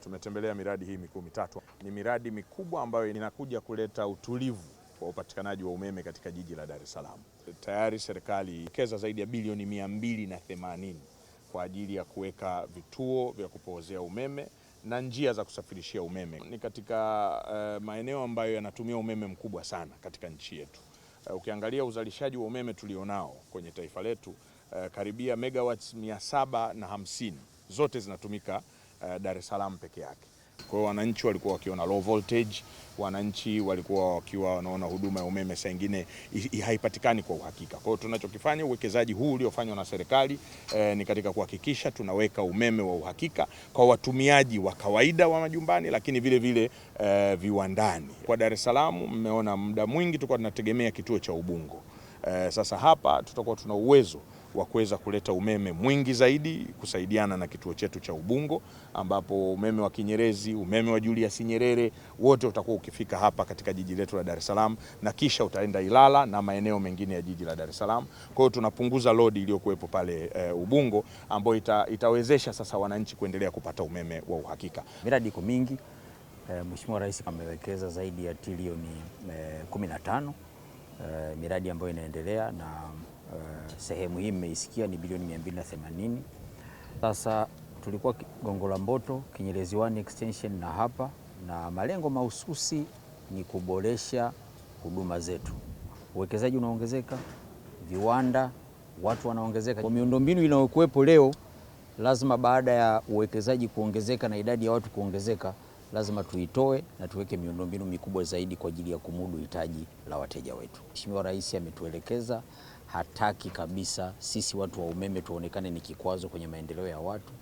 Tumetembelea miradi hii mikuu mitatu. Ni miradi mikubwa ambayo inakuja kuleta utulivu kwa upatikanaji wa umeme katika jiji la Dar es Salaam. Tayari serikali imewekeza zaidi ya bilioni 280 kwa ajili ya kuweka vituo vya kupoozea umeme na njia za kusafirishia umeme. Ni katika maeneo ambayo yanatumia umeme mkubwa sana katika nchi yetu. Ukiangalia uzalishaji wa umeme tulionao kwenye taifa letu, karibia megawatts 750 zote zinatumika Dar es Salaam peke yake. Kwa hiyo wananchi walikuwa wakiona low voltage, wananchi walikuwa wakiwa wanaona huduma ya umeme saa nyingine haipatikani kwa uhakika. Kwa hiyo tunachokifanya, uwekezaji huu uliofanywa na serikali ni katika kuhakikisha tunaweka umeme wa uhakika kwa watumiaji wa kawaida wa majumbani, lakini vile vile viwandani. Kwa Dar es Salaam mmeona muda mwingi tulikuwa tunategemea kituo cha Ubungo. Sasa hapa tutakuwa tuna uwezo wa kuweza kuleta umeme mwingi zaidi kusaidiana na kituo chetu cha Ubungo, ambapo umeme wa Kinyerezi, umeme wa Julius Nyerere wote utakuwa ukifika hapa katika jiji letu la Dar es Salaam, na kisha utaenda Ilala na maeneo mengine ya jiji la Dar es Salaam. Kwa hiyo tunapunguza load iliyokuwepo pale Ubungo, ambayo itawezesha sasa wananchi kuendelea kupata umeme wa uhakika. Miradi iko mingi. Mheshimiwa Rais amewekeza zaidi ya trilioni 15 miradi ambayo inaendelea, na sehemu hii mmeisikia ni bilioni 280. Sasa tulikuwa Gongo la Mboto, Kinyerezi 1 extension na hapa, na malengo mahususi ni kuboresha huduma zetu. Uwekezaji unaongezeka, viwanda, watu wanaongezeka. Kwa miundombinu inayokuwepo leo, lazima baada ya uwekezaji kuongezeka na idadi ya watu kuongezeka, lazima tuitoe na tuweke miundombinu mikubwa zaidi kwa ajili ya kumudu hitaji la wateja wetu. Mheshimiwa Rais ametuelekeza, hataki kabisa sisi watu wa umeme tuonekane ni kikwazo kwenye maendeleo ya watu,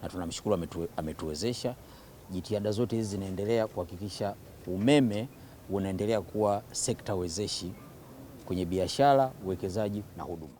na tunamshukuru ametuwezesha. Jitihada zote hizi zinaendelea kuhakikisha umeme unaendelea kuwa sekta wezeshi kwenye biashara, uwekezaji na huduma.